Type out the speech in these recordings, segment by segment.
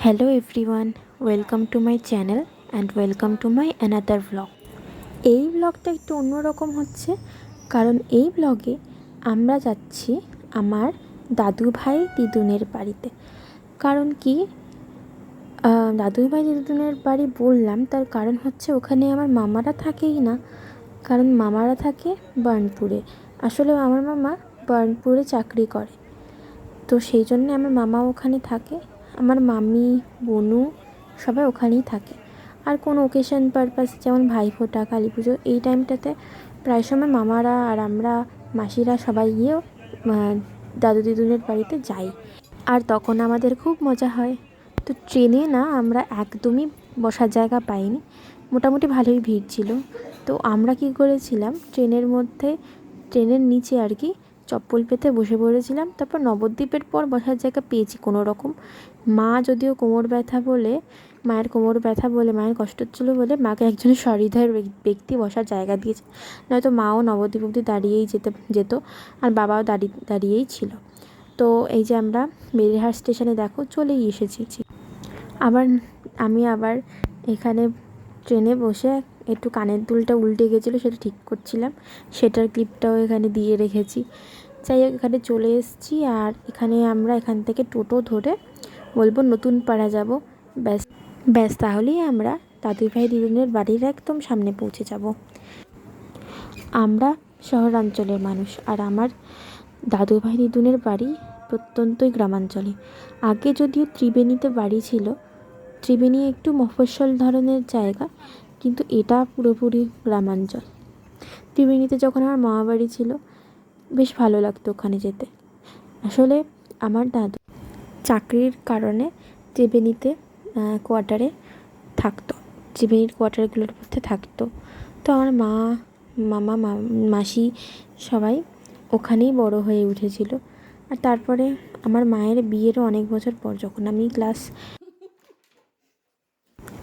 Hello everyone, welcome to my channel and welcome to my another vlog. এই ব্লগটা একটু অন্যরকম হচ্ছে কারণ এই ব্লগে আমরা যাচ্ছি আমার দাদু ভাই দিদুনের বাড়িতে। কারণ কি দাদু ভাই দিদুনের বাড়ি বললাম তার কারণ হচ্ছে ওখানে আমার মামারা থাকেই না, কারণ মামারা থাকে বার্নপুরে। আসলে আমার মামা বার্নপুরে চাকরি করে, তো সেই জন্যে আমার মামা ওখানে থাকে, আমার মামি বোনু সবাই ওখানেই থাকে। আর কোনো ওকেশন পারপাস যেমন ভাইফোঁটা, কালী পুজো, এই টাইমটাতে প্রায় সময় মামারা আর আমরা মাসিরা সবাই গিয়েও দাদু দিদুনের বাড়িতে যাই। আর তখন আমাদের খুব মজা হয়। তো ট্রেনে না আমরা একদমই বসার জায়গা পাইনি, মোটামুটি ভালোই ভিড় ছিল। তো আমরা কি করেছিলাম, ট্রেনের নিচে আর কি চপ্পল পেতে বসে পড়েছিলাম। তারপর নবদ্বীপের পর বসার জায়গা পেয়েছি কোনো রকম। যদিও মায়ের কোমর ব্যথা বলে মায়ের কষ্ট হচ্ছিলো বলে মাকে একজন সহৃদয় ব্যক্তি বসার জায়গা দিয়েছে, নয়তো মাও নবদ্বীপ অবধি দাঁড়িয়েই যেত আর বাবাও দাঁড়িয়েই ছিল। তো এই যে আমরা বেরিহাট স্টেশনে দেখো চলেই এসেছি। আমি আবার এখানে ট্রেনে বসে একটু কানের দুলটা উল্টে গেছিলো, সেটা ঠিক করছিলাম, সেটার ক্লিপটাও এখানে দিয়ে রেখেছি। যাই হোক, এখানে চলে এসেছি। আর আমরা এখান থেকে টোটো ধরে বলবো নতুন পাড়া যাব। ব্যাস তাহলেই আমরা দাদুভাই দিদুনের বাড়ির একদম সামনে পৌঁছে যাব। আমরা শহরাঞ্চলের মানুষ, আর আমার দাদুভাই দিদুনের বাড়ি প্রত্যন্তই গ্রামাঞ্চলে। আগে যদিও ত্রিবেণীতে বাড়ি ছিল, ত্রিবেণী একটু মফস্বল ধরনের জায়গা, কিন্তু এটা পুরোপুরি গ্রামাঞ্চল। ত্রিবেণীতে যখন আমার মামা বাড়ি ছিল বেশ ভালো লাগতো ওখানে যেতে। আসলে আমার দাদু চাকরির কারণে ত্রিবেণীতে কোয়ার্টারে থাকতো, ত্রিবেণীর কোয়ার্টারগুলোর মধ্যে থাকতো। তো আমার মামা মাসি সবাই ওখানেই বড় হয়ে উঠেছিল। আর তারপরে আমার মায়ের বিয়েরও অনেক বছর পর, যখন আমি ক্লাস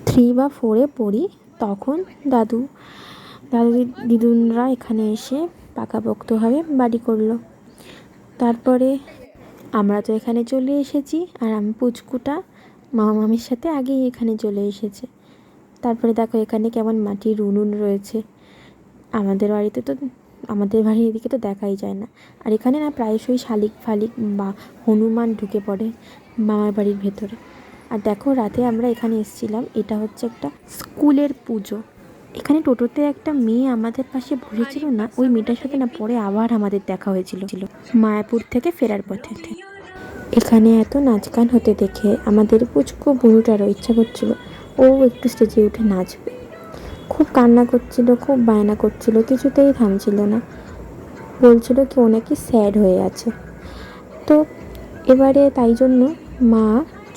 3 বা 4 পড়ি, তখন দাদু দিদুনরা এখানে এসে পাকাপোক্তভাবে বাড়ি করলো। তারপরে আমরা তো এখানে চলে এসেছি, আর আমি পুচকুটা মামা মামির সাথে আগেই এখানে চলে এসেছে। তারপরে দেখো এখানে কেমন মাটির উনুন রয়েছে। আমাদের বাড়ির এদিকে তো দেখাই যায় না। আর এখানে না প্রায়শই শালিক ফালিক বা হনুমান ঢুকে পড়ে মামার বাড়ির ভেতরে। আর দেখো রাতে আমরা এখানে এসেছিলাম, এটা হচ্ছে একটা স্কুলের পুজো। এখানে টোটোতে একটা মেয়ে আমাদের পাশে বসেছিল না, ওই মেয়েটার সাথে না পরে আবার আমাদের দেখা হয়েছিল মায়াপুর থেকে ফেরার পথে। এখানে এত নাচ গান হতে দেখে আমাদের পুচকু বুনুটারও ইচ্ছা করছিল ও একটু স্টেজে উঠে নাচবে। খুব কান্না করছিল, খুব বায়না করছিল, কিছুতেই থামছিল না, বলছিল কি ও নাকি স্যাড হয়ে আছে। তো এবারে তাই জন্য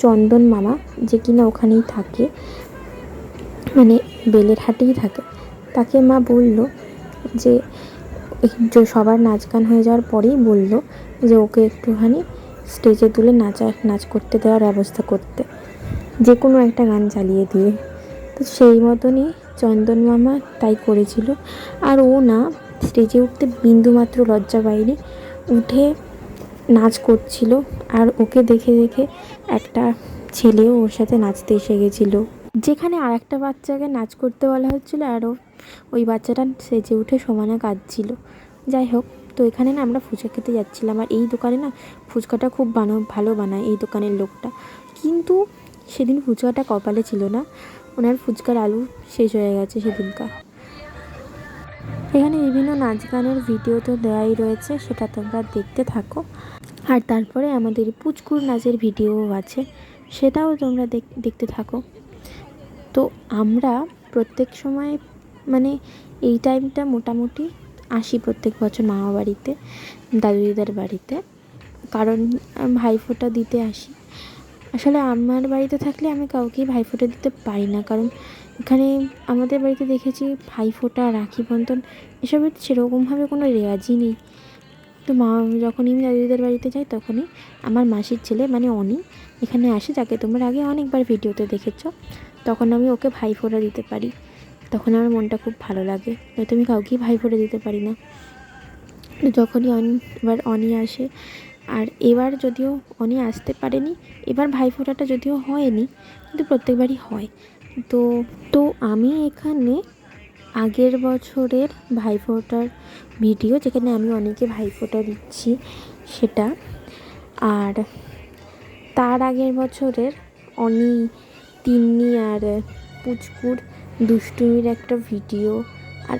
চন্দন মামা, যে কিনা ওখানেই থাকে, মানে বেলের হাটেই থাকে, তাকে মা বলল যে সবার নাচ গান হয়ে যাওয়ার পরেই বলল যে ওকে একটুখানি স্টেজে তুলে নাচ করতে দেওয়ার ব্যবস্থা করতে, যে কোনো একটা গান চালিয়ে দিয়ে। তো সেই মতনই চন্দন মামা তাই করেছিল। আর ও না স্টেজে উঠতে বিন্দুমাত্র লজ্জা পায়নি, উঠে নাচ করছিল। আর ওকে দেখে দেখে একটা ছেলেও ওর সাথে নাচতে এসে গেছিলো, যেখানে আর একটা বাচ্চাকে নাচ করতে বলা হচ্ছিলো, আরও ওই বাচ্চাটা সেজে উঠে সমানে কাঁদছিল। যাই হোক, তো এখানে না আমরা ফুচকা খেতে যাচ্ছিলাম। আর এই দোকানে না ফুচকাটা খুব ভালো বানায় এই দোকানের লোকটা, কিন্তু সেদিন ফুচকাটা কপালে ছিল না, ওনার ফুচকার আলু শেষ হয়ে গেছে সেদিনকার। এখানে বিভিন্ন নাচ গানের ভিডিও তো দেওয়াই রয়েছে, সেটা তোমরা দেখতে থাকো। আর তারপরে আমাদের পুচকুর নাচের ভিডিওও আছে, সেটাও তোমরা দেখতে থাকো। তো আমরা প্রত্যেক সময় মানে এই টাইমটা মোটামুটি আসি প্রত্যেক বছর মামা বাড়িতে, দাদু দিদার বাড়িতে, কারণ ভাইফোঁটা দিতে আসি। আসলে আমার বাড়িতে থাকলে আমি কাউকেই ভাইফোঁটা দিতে পারি না, কারণ এখানে আমাদের বাড়িতে দেখেছি ভাইফোঁটা, রাখি বন্ধন এসবের সেরকমভাবে কোনো রেওয়াজই নেই। তো যখনই আমি দাদু দিদার বাড়িতে যাই, তখনই আমার মাসির ছেলে মানে অনি এখানে আসে, যাকে তোমরা আগে অনেকবার ভিডিওতে দেখেছো। তখন আমি ওকে ভাইফোঁটা দিতে পারি, তখন আমার মনটা খুব ভালো লাগে, নয়তো আমি কাউকেই ভাইফোঁটা দিতে পারি না। যখনই এবার অনি আসে, আর এবার যদিও অনি আসতে পারেনি, এবার ভাইফোঁটাটা যদিও হয়নি, কিন্তু প্রত্যেকবারই হয়। তো তো আমি এখানে আগের বছরের ভাইফোঁটার ভিডিও, যেখানে আমি অনেকে ভাইফোঁটা দিচ্ছি সেটা, আর তার আগের বছরের অনি, তিন্নি আর পুচকুর দুষ্টুমির একটা ভিডিও আর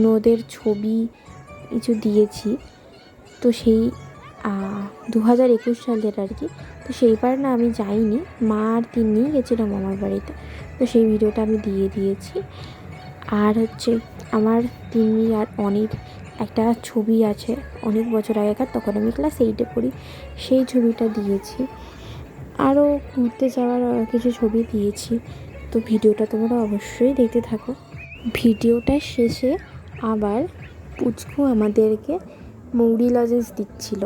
নদের ছবি কিছু দিয়েছি। তো সেই 2021 সালের আর কি। তো সেইবার না আমি যাইনি, মা আর তিন্নি গেছিলাম মামার বাড়িতে, তো সেই ভিডিওটা আমি দিয়ে দিয়েছি। আর হচ্ছে আমার তিন্নি আর অনির একটা ছবি আছে অনেক বছর আগেকার, তখন আমি ক্লাস 8-এ পড়ি, সেই ছবিটা দিয়েছি। আরও ঘুরতে যাওয়ার কিছু ছবি দিয়েছি। তো ভিডিওটা তোমরা অবশ্যই দেখতে থাকো। ভিডিওটার শেষে আবার পুচকু আমাদেরকে মৌরি লজেন্স দিচ্ছিল।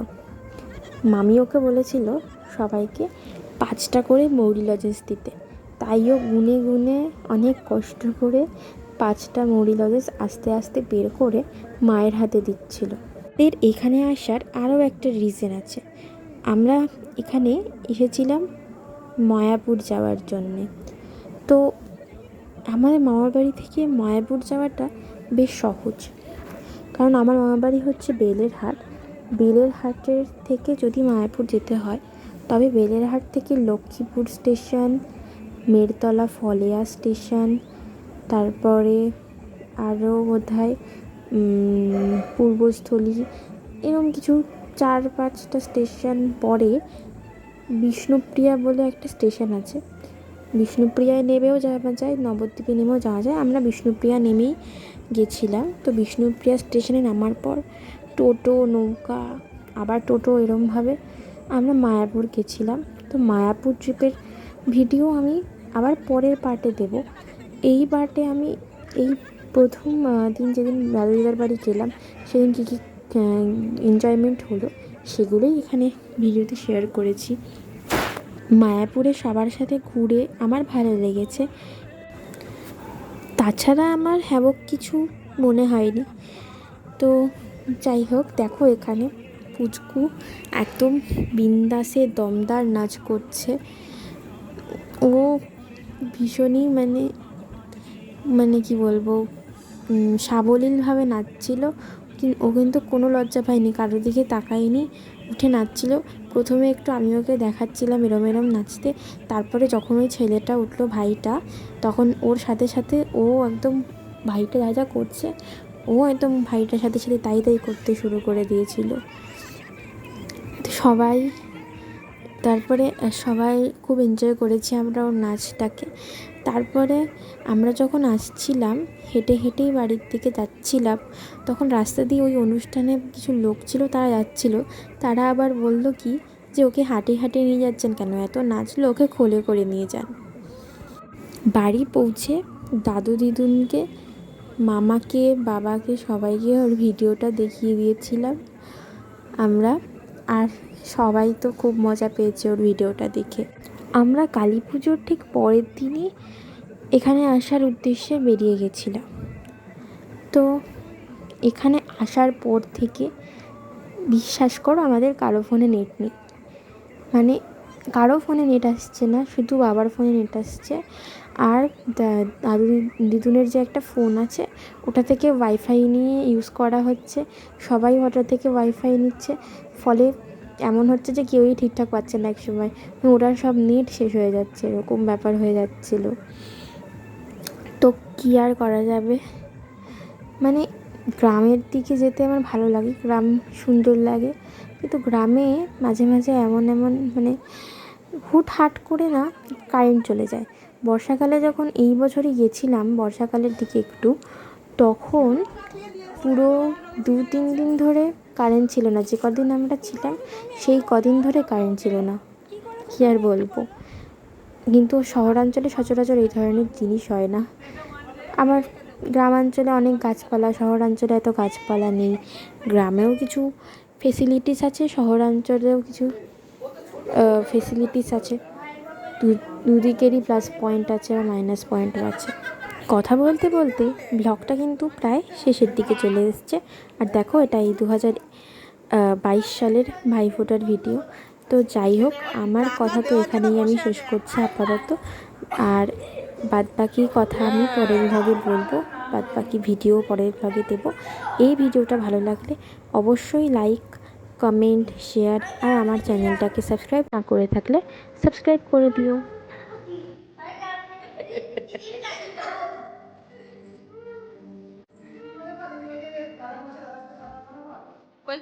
মামি ওকে বলেছিল সবাইকে 5টা করে মৌরি লজেন্স দিতে, তাইও গুনে গুনে অনেক কষ্ট করে 5টা মৌরি লজেন্স আস্তে আস্তে বের করে মায়ের হাতে দিচ্ছিল। এর এখানে আসার আরও একটা রিজন আছে। আমরা এখানে এসেছিলাম মায়াপুর যাওয়ার জন্যে। তো আমাদের মামার বাড়ি থেকে মায়াপুর যাওয়াটা বেশ সহজ, কারণ আমার মামার বাড়ি হচ্ছে বেলেরহাট। বেলেরহাটের থেকে যদি মায়াপুর যেতে হয়, তবে বেলেরহাট থেকে লক্ষ্মীপুর স্টেশন, মেরতলা ফলেয়া স্টেশন, তারপরে আরও বোধহয় পূর্বস্থলী, এরকম কিছু 4-5টা স্টেশন পরে বিষ্ণুপ্রিয়া বলে একটা স্টেশন আছে। বিষ্ণুপ্রিয়ায় নেমেও যাওয়া যায়, নবদ্বীপে নেমেও যাওয়া যায়। আমরা বিষ্ণুপ্রিয়া নেমেই গেছিলাম। তো বিষ্ণুপ্রিয়া স্টেশনে নামার পর টোটো, নৌকা, আবার টোটো, এরমভাবে আমরা মায়াপুর গেছিলাম। তো মায়াপুর ট্রিপের ভিডিও আমি আবার পরের পার্টে দেব। এই পার্টে আমি এই প্রথম দিন যেদিন দাদুদিদার বাড়ি গেলাম, সেদিন কী কী এনজয়মেন্ট হলো সেগুলোই এখানে ভিডিওতে শেয়ার করেছি। মায়াপুরে সবার সাথে ঘুরে আমার ভালো লেগেছে। তাছাড়া আমার হ্যাবক কিছু মনে হয়নি। তো যাই হোক, দেখো এখানে পুচকু একদম বিন্দাসে দমদার নাচ করছে। ও ভীষণই মানে কি বলবো, সাবলীলভাবে নাচছিল। ও কিন্তু কোনো লজ্জা পায়নি, কারোর দিকে তাকায়নি, উঠে নাচছিল। প্রথমে একটু আমি ওকে দেখাচ্ছিলাম এরম এরম নাচতে, তারপরে যখন ওই ছেলেটা উঠলো, ভাইটা, তখন ওর সাথে সাথে ও একদম ভাইটা যা যা করছে, ও একদম ভাইটার সাথে সাথে তাই তাই করতে শুরু করে দিয়েছিল। তারপরে সবাই খুব এনজয় করেছি আমরা ওর নাচটাকে। তারপরে আমরা যখন আসছিলাম, হেঁটে হেঁটেই বাড়ির দিকে যাচ্ছিলাম, তখন রাস্তা দিয়ে ওই অনুষ্ঠানে কিছু লোক ছিল, তারা যাচ্ছিল। তারা আবার বলল কি যে ওকে হাঁটিয়ে হাঁটিয়ে নিয়ে যাচ্ছেন কেন, এত নাচলো, ওকে কোলে করে নিয়ে যান। বাড়ি পৌঁছে দাদু দিদুনকে, মামাকে, বাবাকে, সবাইকে ওর ভিডিওটা দেখিয়ে দিয়েছিলাম আমরা। আর সবাই তো খুব মজা পেয়েছে ওর ভিডিওটা দেখে। আমরা কালী পুজোর ঠিক পরের দিনই এখানে আসার উদ্দেশ্যে বেরিয়ে গেছিলাম। তো এখানে আসার পর থেকে বিশ্বাস করো আমাদের কারো ফোনে নেট নেই, মানে কারো ফোনে নেট আসছে না, শুধু বাবার ফোনে নেট আসছে। আর দাদু দিদুনের যে একটা ফোন আছে, ওটা থেকে ওয়াইফাই নিয়ে ইউজ করা হচ্ছে। সবাই ওটা থেকে ওয়াইফাই নিচ্ছে, ফলে এমন হচ্ছে যে কেউই ঠিকঠাক পাচ্ছে না এক সময়, ওরা সব নেট শেষ হয়ে যাচ্ছে, এরকম ব্যাপার হয়ে যাচ্ছিল। তো কী আর করা যাবে, মানে গ্রামের দিকে যেতে আমার ভালো লাগে, গ্রাম সুন্দর লাগে, কিন্তু গ্রামে মাঝে মাঝে এমন মানে হুটহাট করে না কারেন্ট চলে যায়। বর্ষাকালে যখন এই বছরই গেছিলাম, বর্ষাকালের দিকে একটু, তখন পুরো 2-3 দিন ধরে কারেন্ট ছিল না। যে কদিন আমরা ছিলাম সেই কদিন ধরে কারেন্ট ছিল না, কী আর বলবো। কিন্তু শহরাঞ্চলে সচরাচর এই ধরনের জিনিস হয় না। আমার গ্রামাঞ্চলে অনেক গাছপালা, শহরাঞ্চলে এত গাছপালা নেই। গ্রামেও কিছু ফেসিলিটিস আছে, শহরাঞ্চলেও কিছু ফেসিলিটিস আছে। দুদিকেরই প্লাস পয়েন্ট আছে বা মাইনাস পয়েন্টও আছে। কথা বলতে বলতে ব্লগটা কিন্তু প্রায় শেষের দিকে চলে এসছে। আর দেখো, এটা এই সালের ভাইফোঁটার ভিডিও। তো যাই হোক, আমার কথা তো এখানেই আমি শেষ করছি আপাতত। আর বাদবাকি কথা আমি পরের ভ্লগে বলবো, বাদবাকি ভিডিও পরের ভ্লগে দেবো। এই ভিডিওটা ভালো লাগলে অবশ্যই লাইক, কমেন্ট, শেয়ার, আর আমার চ্যানেলটাকে সাবস্ক্রাইব না করে থাকলে সাবস্ক্রাইব করে দিও।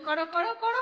করো করো করো।